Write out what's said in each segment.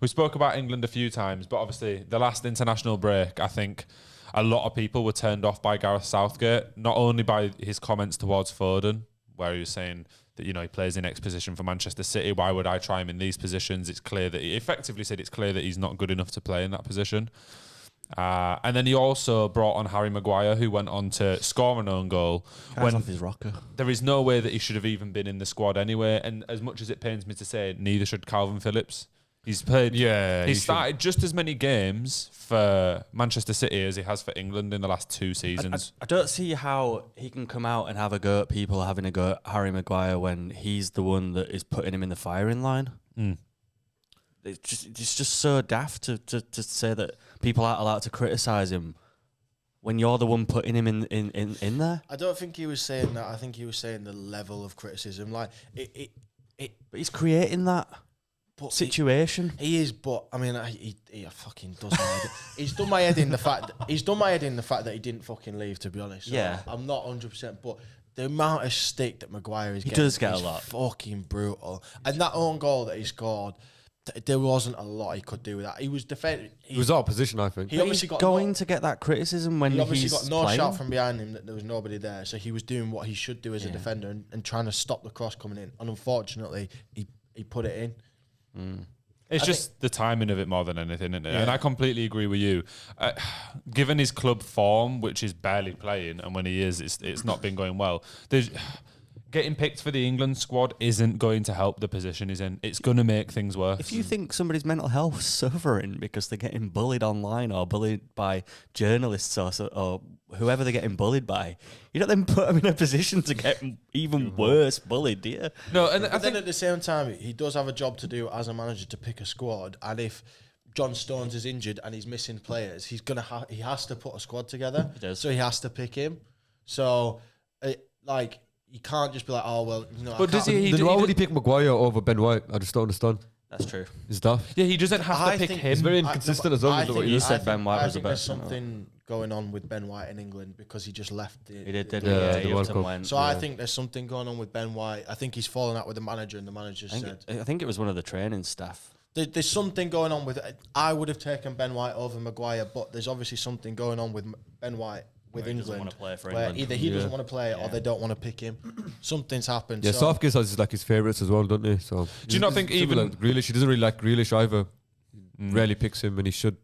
We spoke about England a few times, but obviously the last international break, I think a lot of people were turned off by Gareth Southgate, not only by his comments towards Foden, where he was saying that, he plays in X position for Manchester City. Why would I try him in these positions? It's clear that he effectively said it's clear that he's not good enough to play in that position. And then he also brought on Harry Maguire, who went on to score an own goal. When off his rocker. There is no way that he should have even been in the squad anyway. And as much as it pains me to say, neither should Calvin Phillips. He's played. Yeah, he started just as many games for Manchester City as he has for England in the last 2 seasons. I don't see how he can come out and have a go at people having a go at Harry Maguire when he's the one that is putting him in the firing line. It's just so daft to say that people aren't allowed to criticise him when you're the one putting him in there. I don't think he was saying that. I think he was saying the level of criticism. Like But he's creating that situation. He is, but I mean, he fucking does. He's done my head in the fact. He's done my head in the fact that he didn't fucking leave. To be honest, so yeah, I'm not 100%, but the amount of stick that Maguire is getting, does get a lot. Fucking brutal. And that own goal that he scored, there wasn't a lot he could do with that. He was defending. He was out of position, I think. He obviously got going to get that criticism when he obviously got no playing. shot from behind him. That there was nobody there, so he was doing what he should do as a defender and trying to stop the cross coming in. And unfortunately, he put it in. It's just the timing of it more than anything, isn't it? Yeah. And I completely agree with you. Given his club form, which is barely playing, and when he is, it's not been going well. Getting picked for the England squad isn't going to help the position he's in. It's going to make things worse. If you think somebody's mental health suffering because they're getting bullied online or bullied by journalists or whoever they're getting bullied by, you don't then put them in a position to get even worse bullied, do you? No, and but then at the same time, he does have a job to do as a manager to pick a squad, and if John Stones is injured and he's missing players, he has to put a squad together. He does. So he has to pick him. So you can't just be like, oh well, But why would he pick Maguire over Ben White? I just don't understand. That's true. Is that? Yeah, he doesn't have to pick him. He's very inconsistent as well. You said Ben White was the I best. think there's something going on with Ben White in England because he just left. He did. The World Cup. So I think there's something going on with Ben White. I think he's fallen out with the manager, and the manager I think it was one of the training staff. There's something going on with it. I would have taken Ben White over Maguire, but there's obviously something going on with Ben White with England. Doesn't want to play for where England. either he doesn't want to play or they don't want to pick him. Something's happened. Yeah, so. Southgate has his favourites as well, don't he? So do you not think even Grealish? He doesn't really like Grealish either. Rarely picks him, and he should.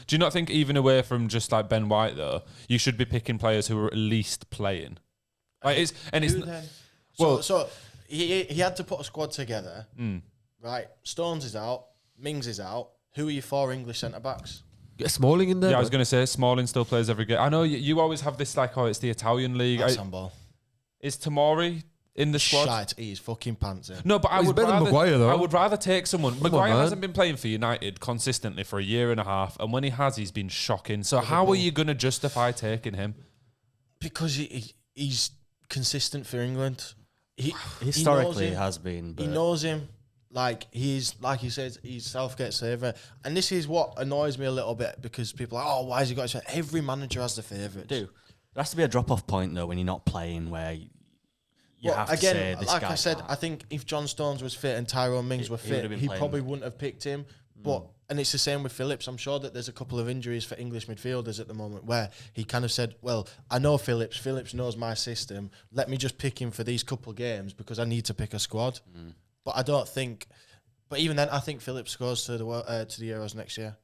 Do you not think even away from just like Ben White though, you should be picking players who are at least playing? Like So he had to put a squad together, right? Stones is out, Mings is out. Who are your 4 English centre backs? Get Smalling in there. Yeah, I was going to say Smalling still plays every game. I know you always have this like, it's the Italian league. That's handball. Is Tomori in the squad? Shite, he's fucking pantsing. No, but he's better than Maguire, though. I would rather take someone. Maguire hasn't been playing for United consistently for a year and a half, and when he has, he's been shocking. So how are you going to justify taking him? Because he's consistent for England. Historically, he has been. He knows him. Like he says, he's Southgate's favourite. And this is what annoys me a little bit because people are like, oh, why has he got his favourite? Every manager has the favourites. There has to be a drop-off point, though, when you're not playing where you have to say this like guy I said, can't. I think if John Stones was fit and Tyrone Mings were fit, he probably wouldn't have picked him. But and it's the same with Phillips. I'm sure that there's a couple of injuries for English midfielders at the moment where he kind of said, well, I know Phillips. Phillips knows my system. Let me just pick him for these couple games because I need to pick a squad. But I don't think... But even then, I think Phillips goes to the Euros next year.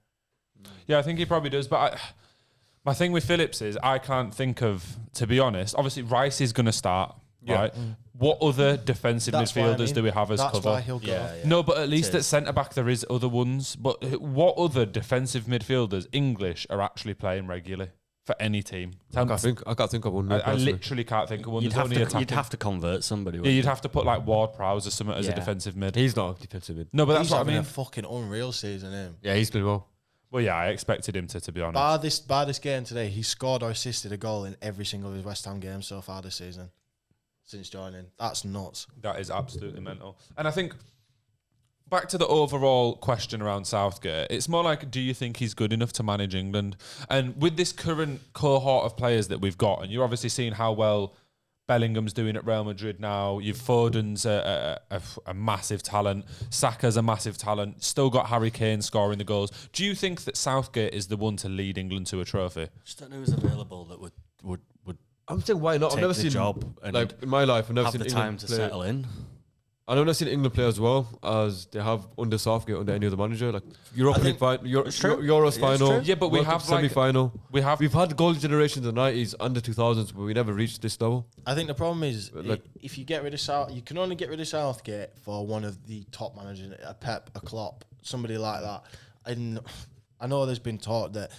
Yeah, I think he probably does. But my thing with Phillips is I can't think of, to be honest, obviously Rice is going to start, right? What other defensive midfielders do we have as cover? That's why he'll go. No, but at least at centre-back there is other ones. But what other defensive midfielders, English, are actually playing regularly for any team? I can't think of one. I literally can't think of one. You'd have to convert somebody. Yeah, you'd have to put like Ward-Prowse or something as a defensive mid. He's not a defensive mid. No, but that's what I mean. A fucking unreal season, him. Yeah, he's been well. Well, yeah, I expected him to be honest. By this game today, he scored or assisted a goal in every single of his West Ham games so far this season. Since joining. That's nuts. That is absolutely mental. And I think... Back to the overall question around Southgate, it's more like, do you think he's good enough to manage England? And with this current cohort of players that we've got, and you're obviously seeing how well Bellingham's doing at Real Madrid now. You've Foden's a massive talent. Saka's a massive talent. Still got Harry Kane scoring the goals. Do you think that Southgate is the one to lead England to a trophy? Just don't know who's available that would I'm saying why not? I've never seen job and like in my life. I've never have seen the England time to play. settle in. I've never seen England play as well as they have under Southgate, under any other manager. Like Europa League final, Euros final. Yeah, but we have semi-final. We've had golden generations in the 90s, under 2000s, but we never reached this level. I think the problem is if you get rid of you can only get rid of Southgate for one of the top managers, a Pep, a Klopp, somebody like that. And I know there's been talk that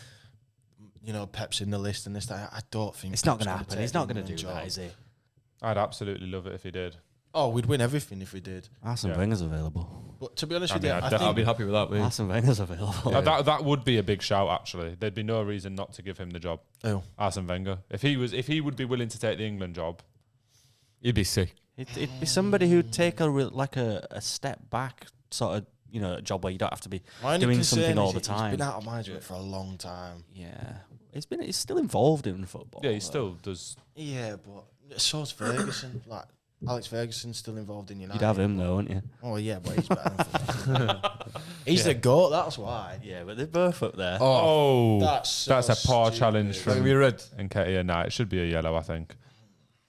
Pep's in the list and this. That. I don't think it's not going to happen. He's not going to do that, is he? I'd absolutely love it if he did. Oh, we'd win everything if we did. Arsene Wenger's available. But to be honest with you, I'd be happy with that, mate. Arsene Wenger's available. That would be a big shout, actually. There'd be no reason not to give him the job. Oh, Arsene Wenger. If he would be willing to take the England job, he'd be sick. It'd be somebody who'd take a step back, sort of, a job where you don't have to be doing something all the time. He's been out of management for a long time. Yeah, he's still involved in football. Yeah, he still does. Yeah, but so's Ferguson. Like Alex Ferguson's still involved in United. You'd have him though, wouldn't you? Oh yeah, but he's better than football. He's the GOAT, that's why. Yeah, but they're both up there. Oh, that's a poor challenge from red. Nketiah. Nah, it should be a yellow, I think.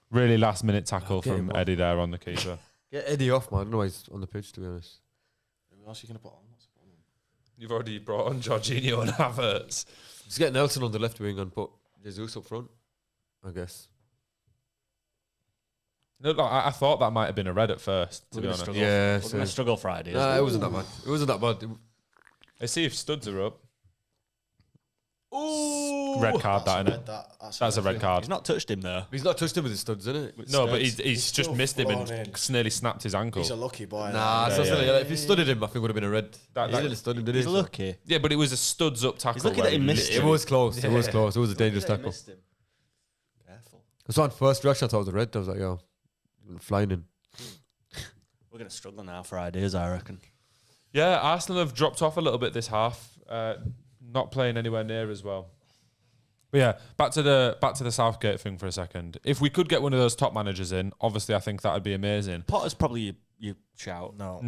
Really last minute tackle from Eddie there on the keeper. Get Eddie off, man. I don't know why he's on the pitch, to be honest. Who else are you going to put on? What's the problem? You've already brought on Jorginho and Havertz. Just get Nelson on the left wing and put Jesus up front, I guess. No, I thought that might have been a red at first, to be honest. Yeah, we're going to struggle Friday. Nah, it wasn't that bad. It wasn't that bad. Let's see if studs are up. Ooh, red card, that, innit? That's a red card. He's not touched him though. He's not touched him with his studs, innit? No, but he's just missed him and nearly snapped his ankle. He's a lucky boy. Nah, if he studded him, I think it would have been a red. He didn't stud him, did he? He's lucky. Yeah, but it was a studs up tackle. He's lucky that he missed it. It was close. It was close. It was a dangerous tackle. Careful. That's why first reaction I thought it was a red. I was like, yo, flying in. We're going to struggle now for ideas, I reckon. Yeah, Arsenal have dropped off a little bit this half. Not playing anywhere near as well. But yeah, back to the Southgate thing for a second. If we could get one of those top managers in, obviously I think that would be amazing. Potter's probably your shout. No.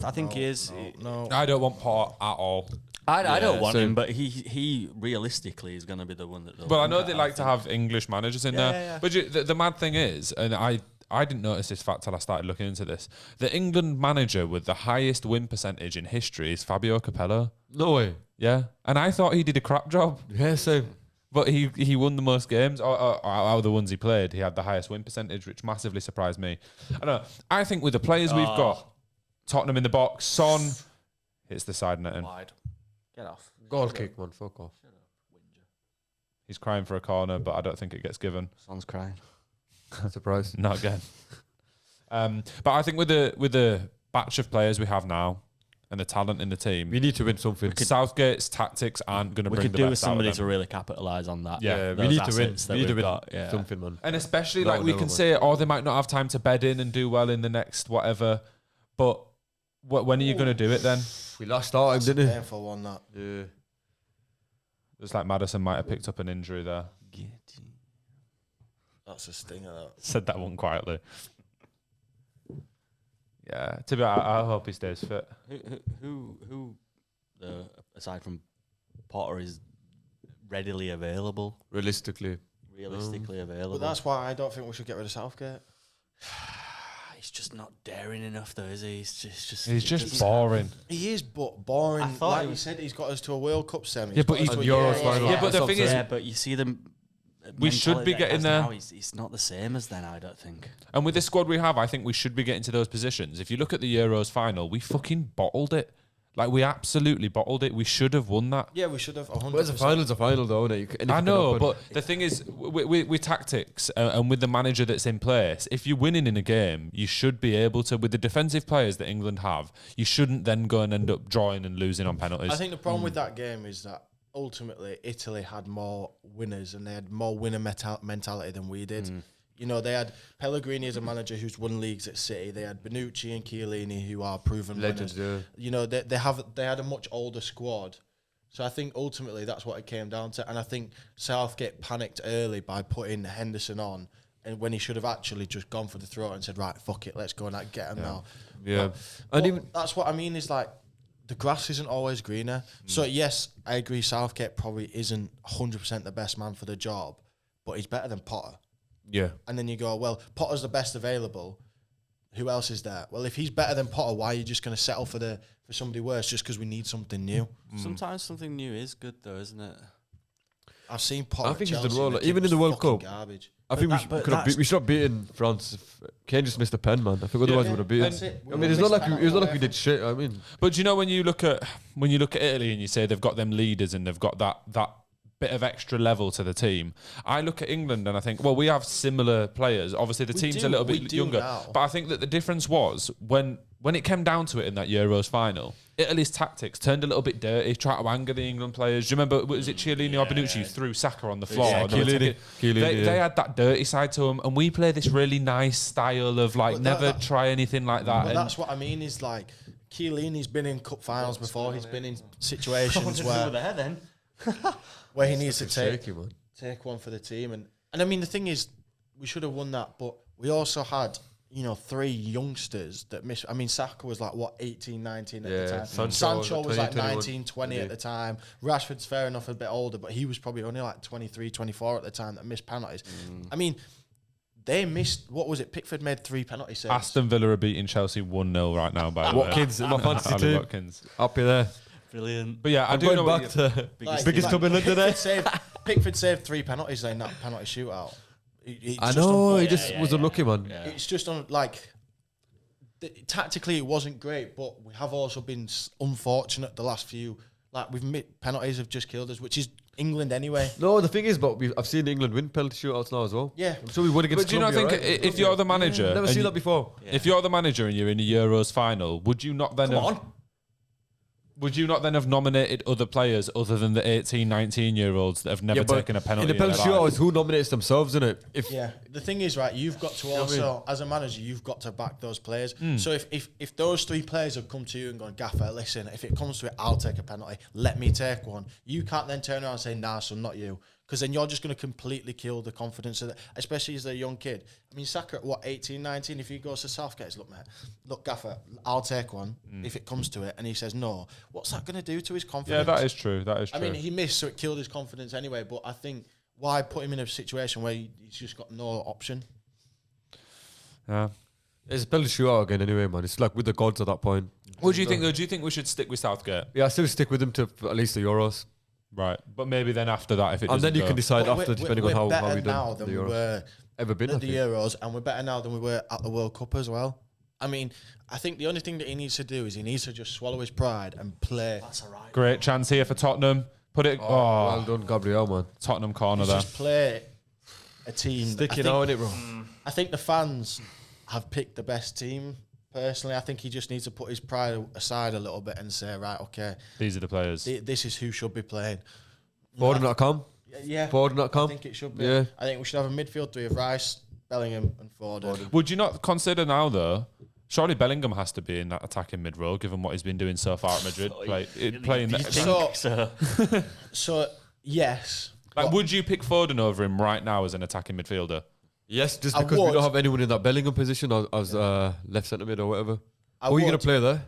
I think he is. No. I don't want Potter at all. I don't want him, but he realistically is going to be the one that. Well, I know they like to have English managers in there, yeah. but the mad thing is, and I didn't notice this fact till I started looking into this. The England manager with the highest win percentage in history is Fabio Capello. No way. Yeah, and I thought he did a crap job. Yeah, same. But he won the most games. Or out of the ones he played, he had the highest win percentage, which massively surprised me. I don't know. I think with the players we've got, Tottenham in the box, Son hits the side netting. Wide. Get off. Goal kick, man. Fuck off. Shut up, Whinger. He's crying for a corner, but I don't think it gets given. Son's crying. Surprise. Not again. But I think with the batch of players we have now and the talent in the team, We need to win something. Southgate's tactics aren't going to We bring could the do with best out of somebody them. to really capitalise on that. Yeah, we need to win. assets that We need to we've win got, yeah. something, man. And especially No, like we never can mind. say, oh, they might not have time to bed in and do well in the next whatever. But when are you going to do it then? We lost our time, That's a didn't painful one, that. we? Yeah. It's like Maddison might have picked up an injury there. That's a stinger, that. Said that one quietly. Yeah, to be I hope he stays fit. Who aside from Potter is readily available, Realistically. realistically available? But that's why I don't think we should get rid of Southgate. He's just not daring enough, though, is he? He's just boring. He is, but boring. I thought Like he you was- said, he's got us to a World Cup semi. Yeah, but got us he's to a Euros Euros final. Yeah, but the thing is, yeah, but you see them. We should be mentality that he getting has there. now, he's not the same as then. I don't think. And with the squad we have, I think we should be getting to those positions. If you look at the Euros final, we fucking bottled it. Like, we absolutely bottled it. We should have won that. Yeah, we should have 100%. But it's a final, though, isn't it? I know, but the thing is, with tactics and with the manager that's in place, if you're winning in a game, you should be able to, with the defensive players that England have, you shouldn't then go and end up drawing and losing on penalties. I think the problem with that game is that ultimately Italy had more winners and they had more winner mentality than we did. You know, they had Pellegrini as a manager who's won leagues at City. They had Bonucci and Chiellini who are proven Legends, winners. yeah. You know, they had a much older squad. So I think ultimately that's what it came down to. And I think Southgate panicked early by putting Henderson on and when he should have actually just gone for the throat and said, right, fuck it, let's go and get him now. Yeah. But that's what I mean is like, the grass isn't always greener. So yes, I agree Southgate probably isn't 100% the best man for the job, but he's better than Potter. Yeah. And then you go, well, Potter's the best available. Who else is there? Well, if he's better than Potter, why are you just going to settle for somebody worse just because we need something new? Sometimes something new is good, though, isn't it? I've seen Potter. I think at he's done Chelsea, well. the Like, kid even in was the World fucking Cup, garbage. I think we should have beaten France. If Kane just missed a pen, man. I think otherwise we would have beaten. That's it. I mean, it's not like we did shit. I mean, But do you know when you look at Italy and you say they've got them leaders and they've got that bit of extra level to the team, I look at England and I think, well, we have similar players. Obviously, the team's a little bit younger, but I think that the difference was when it came down to it in that Euros final, Italy's tactics turned a little bit dirty, tried to anger the England players. Do you remember, was it Chiellini or Bonucci threw Saka on the floor? Yeah, They had that dirty side to them, and we play this really nice style of like never try anything like that. But that's what I mean is like, Chiellini's been in cup finals before. He's been in situations where he needs to take one for the team. And I mean, the thing is, we should have won that, but we also had, 3 youngsters that missed. I mean, Saka was like, 18, 19 at the time. Sancho was like 19, 20 at the time. Rashford's fair enough, a bit older, but he was probably only like 23, 24 at the time that missed penalties. I mean, they missed, what was it? Pickford made 3 penalty saves. Aston Villa are beating Chelsea 1-0 right now, by the way. Watkins, my fantasy Ali team. Watkins. Happy there. Brilliant. But yeah, I I'm do know going back to biggest club in London there. Pickford saved 3 penalties in that penalty shootout. I know, he just was unlucky, man. Yeah. It's just tactically it wasn't great, but we have also been unfortunate the last few. Like penalties have just killed us, which is England anyway. No, the thing is, but I've seen England win penalty shootouts now as well. Yeah, I'm sure we won against. But do you not think if you're the manager, never seen that before? If you're the manager and you're in a Euros final, would you not then have nominated other players other than the 18, 19-year-olds that have never taken a penalty? In the penalty shootout, who nominates themselves in it? The thing is, right, you've got to also, as a manager, you've got to back those players. So if those 3 players have come to you and gone, Gaffer, listen, if it comes to it, I'll take a penalty. Let me take one. You can't then turn around and say, nah, son, not you. Because then you're just going to completely kill the confidence of that, especially as a young kid. I mean, Saka at 18, 19, if he goes to Southgate, look, Gaffer, I'll take one if it comes to it. And he says no. What's that going to do to his confidence? Yeah, that is true. I mean, he missed, so it killed his confidence anyway. But I think, why put him in a situation where he's just got no option? Yeah. It's a penalty shootout again anyway, man. It's like with the gods at that point. What do you think, though? Do you think we should stick with Southgate? Yeah, I still stick with him to at least the Euros. Right. But maybe then after that, if it doesn't and then you go. can decide after, depending on how we better done now than we were ever been at the Euros, and we're better now than we were at the World Cup as well. I mean, I think the only thing that he needs to do is he needs to just swallow his pride and play. That's all right. Great chance here for Tottenham. Put it. Well done, Gabriel, man. Tottenham corner there. Just play a team. Sticking out in it, bro. I think the fans have picked the best team. Personally, I think he just needs to put his pride aside a little bit and say, right, okay, These are the players. this is who should be playing. Foden.com. Yeah, Foden.com. I think it should be. Yeah. I think we should have a midfield 3 of Rice, Bellingham, and Foden. Would you not consider now, though? Surely Bellingham has to be in that attacking mid-row, given what he's been doing so far at Madrid. Playing that. So yes. Like, would you pick Foden over him right now as an attacking midfielder? Yes, just because we don't have anyone in that Bellingham position as left centre mid or whatever. Who are you going to play there?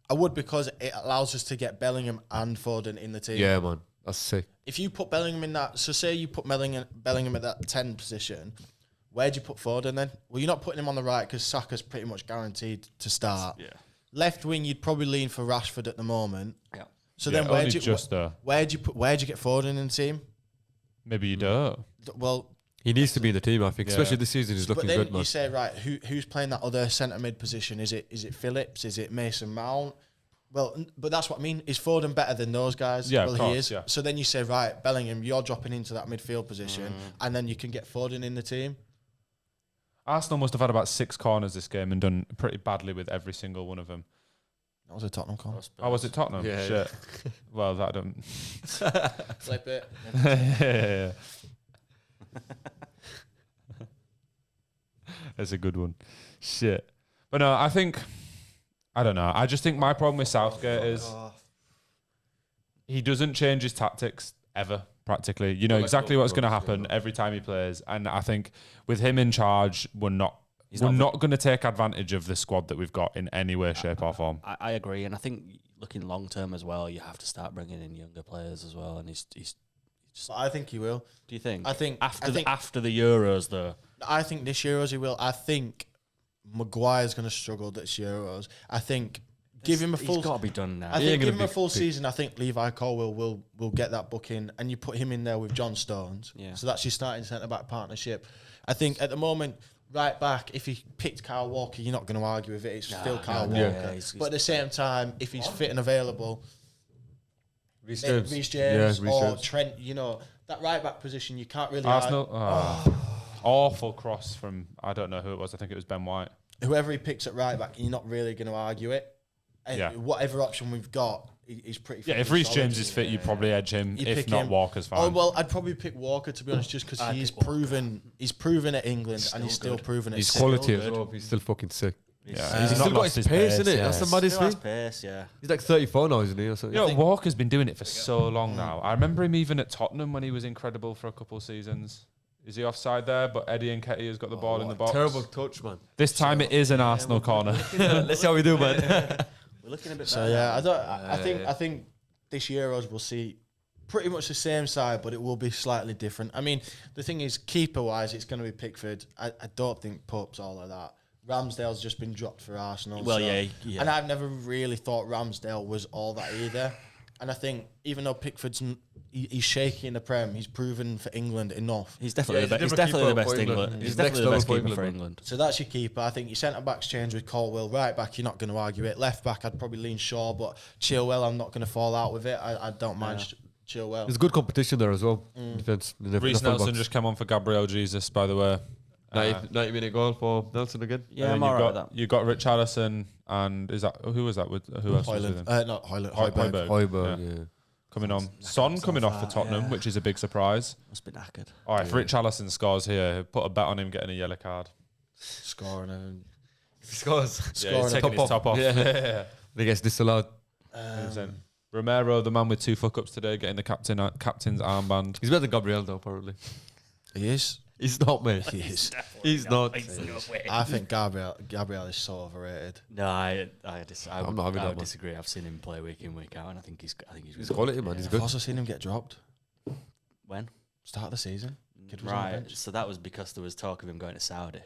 I would, because it allows us to get Bellingham and Foden in the team. Yeah, man. That's sick. If you put Bellingham in that, so say you put Bellingham at that 10 position, where'd you put Foden then? Well, you're not putting him on the right because Saka's pretty much guaranteed to start. Yeah. Left wing, you'd probably lean for Rashford at the moment. Yeah. So Yeah, then where'd you get Foden in the team? Maybe you don't. Well, he needs to be in the team, I think. Especially this season, he's looking but then good, man. you say, right, who's playing that other centre mid position? Is it Phillips? Is it Mason Mount? Well, but that's what I mean. Is Foden better than those guys? Yeah, well, of course, he is. yeah. So then you say, right, Bellingham, you're dropping into that midfield position, and then you can get Foden in the team. Arsenal must have had about 6 corners this game and done pretty badly with every single one of them. That was a Tottenham corner. Oh, was it Tottenham? Yeah. Shit. Well, that don't. Flip it. Yeah. That's a good one. Shit. But no, I don't know. I just think my problem with Southgate is he doesn't change his tactics ever. practically. You know exactly what's going to happen every time he plays. And I think with him in charge, we're not going to take advantage of the squad that we've got in any way, shape or form. I agree. And I think looking long term as well, you have to start bringing in younger players as well. And he's just, I think he will. Do you think? I think after the Euros, though. I think this Euros he will. I think Maguire's going to struggle this Euros. I think give him a full. He's got to be done now. I think give him a full season. I think Levi Colwill will get that book in, and you put him in there with John Stones. Yeah. So that's your starting centre back partnership. I think at the moment, right back, if he picked Kyle Walker, you're not going to argue with it. It's still Kyle Walker. Yeah, but at the same time, if he's fit and available, Reece James or Trent, you know, that right back position, you can't really. Arsenal. Awful cross from, I don't know who it was. I think it was Ben White. Whoever he picks at right back, you're not really going to argue it. Yeah. Whatever option we've got, he's pretty. Yeah, if Reece James is fit, you'd probably edge him. If not, Walker's fine. Oh well, I'd probably pick Walker, to be honest, just because he's proven at England and he's still proven it. He's quality as well. He's still fucking sick. Yeah, he's still got his pace, isn't it? That's the maddest thing. Pace, yeah. He's like 34 now, isn't he? Or something? You know, Walker's been doing it for so long now. I remember him even at Tottenham when he was incredible for a couple of seasons. Is he offside there? But Eddie Nketiah has got the ball in the box. Terrible touch, man. This time it is an Arsenal corner. Let's see how we do, man. We're looking a bit. So yeah, I think this Euros we'll see pretty much the same side, but it will be slightly different. I mean, the thing is, keeper wise, it's going to be Pickford. I don't think Pope's all of that. Ramsdale's just been dropped for Arsenal. Well, so, yeah. And I've never really thought Ramsdale was all that either. And I think even though Pickford's he's shaky in the Prem, he's proven for England enough. He's definitely the best England. He's definitely the best keeper for England. So that's your keeper. I think your centre backs change with Colwill. Right back, you're not going to argue it. Left back, I'd probably lean Shaw, but Chilwell, I'm not going to fall out with it. I don't mind Chilwell. There's good competition there as well. Defense. Reece Nelson just came on for Gabriel Jesus, by the way. 90-minute goal for Nelson again. Yeah, I'm alright with that. You got Richarlison, and is that who was that with? Who else was with him? Not Højbjerg. Højbjerg, yeah. Coming on. Son coming off for Tottenham, which is a big surprise. Must be knackered. All right, if Richarlison scores here, put a bet on him getting a yellow card. Scoring and If he scores, he's taking his top off. Yeah. He gets disallowed. Romero, the man with 2 fuck-ups today, getting the captain's armband. He's better than Gabriel, though, probably. He is. He's not, mate. He is. He's not. I think Gabriel is so overrated. No, I would not disagree. I've seen him play week in, week out, and I think he's He's quality, man. He's I've good. also seen him get dropped. When? Start of the season. Kid was on the Right. bench. So that was because there was talk of him going to Saudi.